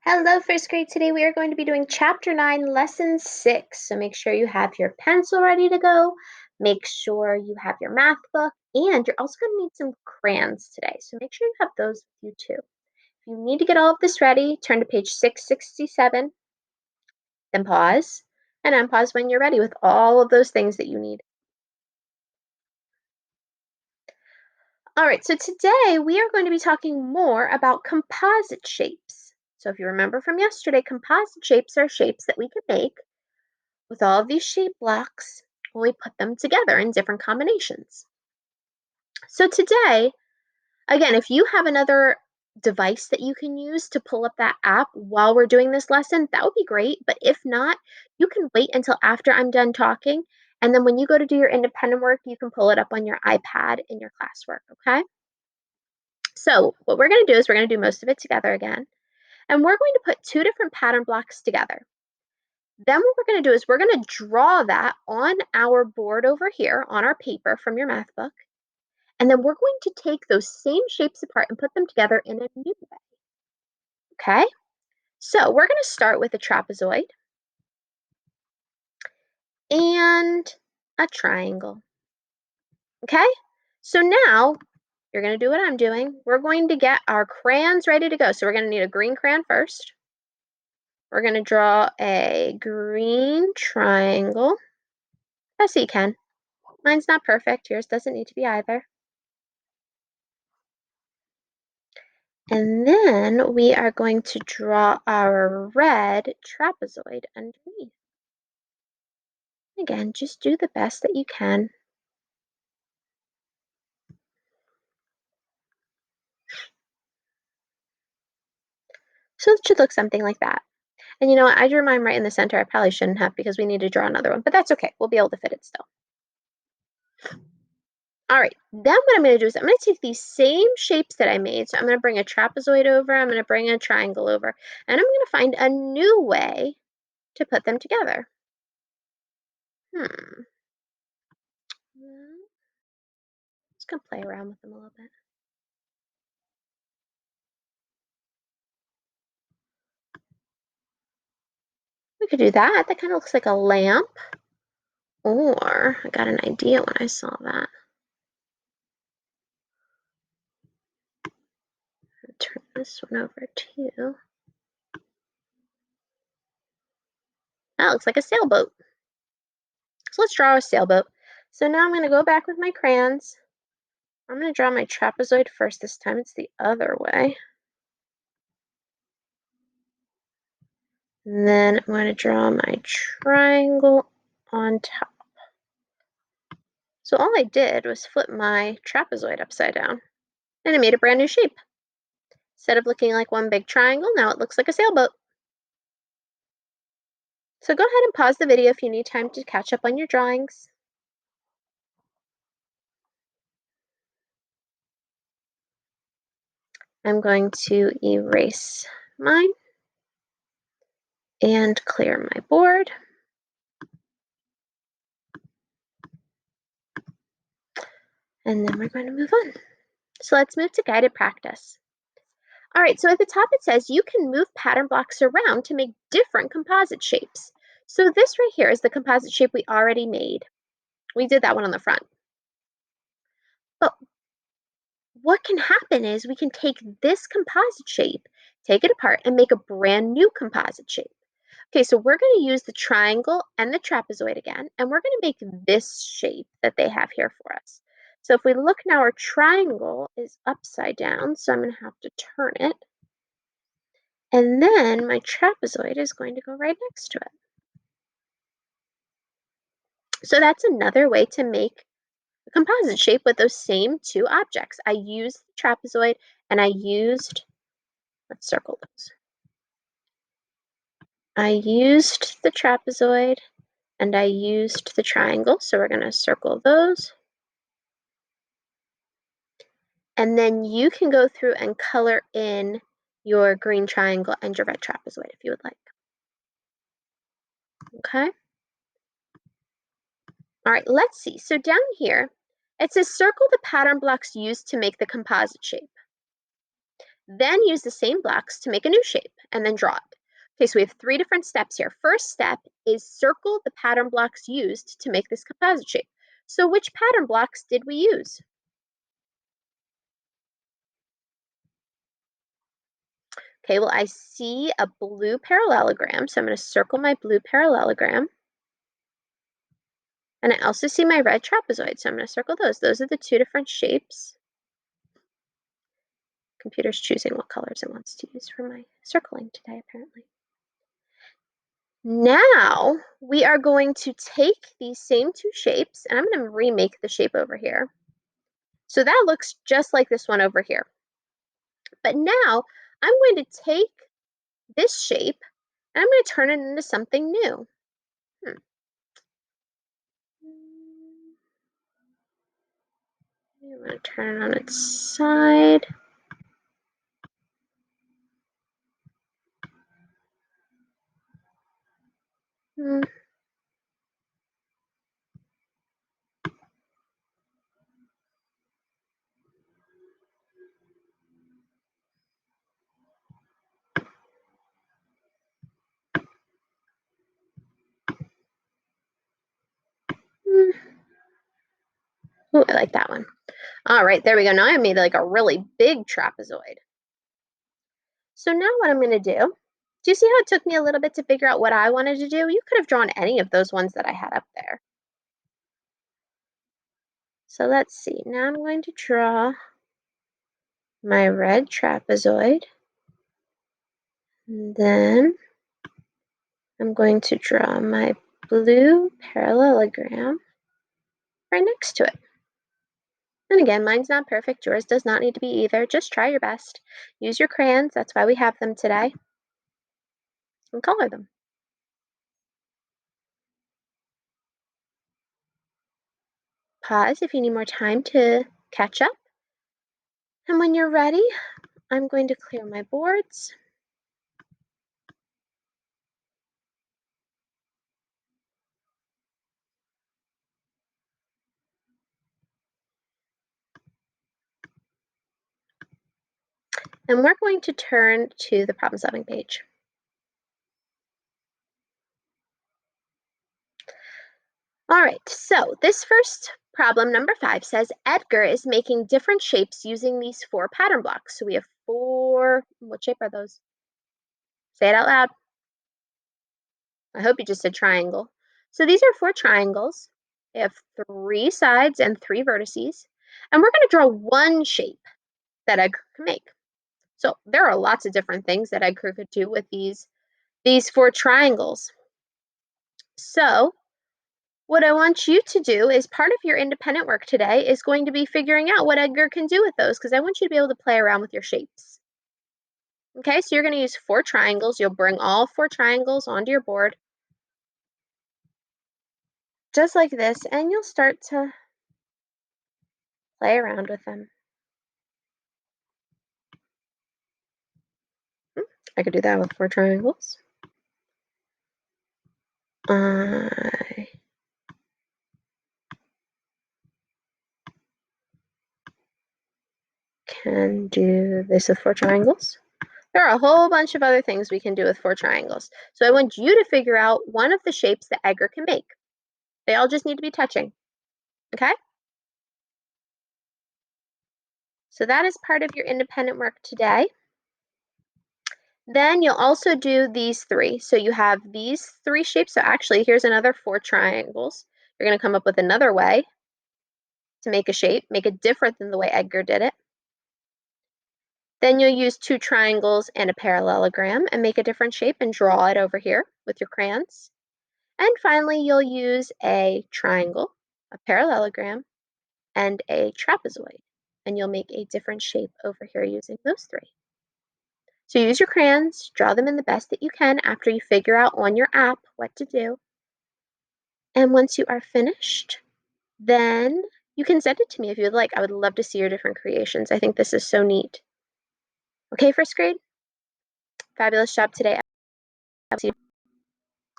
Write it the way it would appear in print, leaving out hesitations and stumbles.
Hello, first grade. Today we are going to be doing Chapter 9, Lesson 6. So make sure you have your pencil ready to go. Make sure you have your math book. And you're also going to need some crayons today. So make sure you have those with you too. If you need to get all of this ready, turn to page 667, then pause, and unpause when you're ready with all of those things that you need. All right, so today we are going to be talking more about composite shapes. So if you remember from yesterday, composite shapes are shapes that we can make with all of these shape blocks when we put them together in different combinations. So today, again, if you have another device that you can use to pull up that app while we're doing this lesson, that would be great. But if not, you can wait until after I'm done talking. And then when you go to do your independent work, you can pull it up on your iPad in your classwork, okay? So what we're going to do is we're going to do most of it together again. And we're going to put two different pattern blocks together. Then what we're going to do is we're going to draw that on our board over here on our paper from your math book. And then we're going to take those same shapes apart and put them together in a new way. Okay? So we're going to start with a trapezoid and a triangle. Okay? So now you're going to do what I'm doing. We're going to get our crayons ready to go. So we're going to need a green crayon first. We're going to draw a green triangle. Yes, you can. Mine's not perfect. Yours doesn't need to be either. And then we are going to draw our red trapezoid underneath. Again, just do the best that you can. So it should look something like that. And you know what? I drew mine right in the center. I probably shouldn't have because we need to draw another one, but that's okay. We'll be able to fit it still. All right, then what I'm going to do is I'm going to take these same shapes that I made. So I'm going to bring a trapezoid over, I'm going to bring a triangle over, and I'm going to find a new way to put them together. Just going to play around with them a little bit. We could do that. That kind of looks like a lamp. Or I got an idea when I saw that. Turn this one over too. That looks like a sailboat. So let's draw a sailboat. So now I'm going to go back with my crayons. I'm going to draw my trapezoid first. This time it's the other way. And then I'm going to draw my triangle on top. So all I did was flip my trapezoid upside down, and it made a brand new shape. Instead of looking like one big triangle, now it looks like a sailboat. So go ahead and pause the video if you need time to catch up on your drawings. I'm going to erase mine and clear my board. And then we're going to move on. So let's move to guided practice. All right, so at the top it says you can move pattern blocks around to make different composite shapes. So this right here is the composite shape we already made. We did that one on the front. But what can happen is we can take this composite shape, take it apart, and make a brand new composite shape. Okay, so we're going to use the triangle and the trapezoid again, and we're going to make this shape that they have here for us. So if we look now, our triangle is upside down, so I'm going to have to turn it. And then my trapezoid is going to go right next to it. So that's another way to make a composite shape with those same two objects. I used the trapezoid and I used, let's circle those. I used the trapezoid and I used the triangle. So we're going to circle those. And then you can go through and color in your green triangle and your red trapezoid if you would like. Okay. All right, let's see. So down here, it says circle the pattern blocks used to make the composite shape. Then use the same blocks to make a new shape and then draw it. Okay, so we have 3 different steps here. First step is circle the pattern blocks used to make this composite shape. So which pattern blocks did we use? Okay, well, I see a blue parallelogram, so I'm going to circle my blue parallelogram. And I also see my red trapezoid, so I'm going to circle those. Those are the 2 different shapes. Computer's choosing what colors it wants to use for my circling today, apparently. Now, we are going to take these same 2 shapes, and I'm going to remake the shape over here. So that looks just like this one over here. But now, I'm going to take this shape, and I'm going to turn it into something new. I'm going to turn it on its side. Ooh, I like that one. All right, there we go. Now I made like a really big trapezoid. So now what I'm going to do you see how it took me a little bit to figure out what I wanted to do? You could have drawn any of those ones that I had up there. So let's see. Now I'm going to draw my red trapezoid. And then I'm going to draw my blue parallelogram right next to it. And again, mine's not perfect. Yours does not need to be either. Just try your best. Use your crayons. That's why we have them today. And color them. Pause if you need more time to catch up. And when you're ready, I'm going to clear my boards. And we're going to turn to the problem-solving page. All right, so this first problem, number 5, says Edgar is making different shapes using these 4 pattern blocks. So we have 4, what shape are those? Say it out loud. I hope you just said triangle. So these are 4 triangles. They have 3 sides and 3 vertices. And we're going to draw one shape that Edgar can make. So there are lots of different things that Edgar could do with these 4 triangles. So what I want you to do is part of your independent work today is going to be figuring out what Edgar can do with those, because I want you to be able to play around with your shapes. Okay, so you're going to use 4 triangles. You'll bring all 4 triangles onto your board, just like this, and you'll start to play around with them. I could do that with 4 triangles. I can do this with 4 triangles. There are a whole bunch of other things we can do with 4 triangles. So I want you to figure out one of the shapes that Edgar can make. They all just need to be touching. Okay? So that is part of your independent work today. Then you'll also do these 3. So you have these 3 shapes. So actually, here's another 4 triangles. You're going to come up with another way to make a shape, make it different than the way Edgar did it. Then you'll use 2 triangles and a parallelogram and make a different shape and draw it over here with your crayons. And finally, you'll use a triangle, a parallelogram, and a trapezoid. And you'll make a different shape over here using those 3. So use your crayons, draw them in the best that you can after you figure out on your app what to do. And once you are finished, then you can send it to me if you'd like. I would love to see your different creations. I think this is so neat. Okay, first grade? Fabulous job today. I'll see you.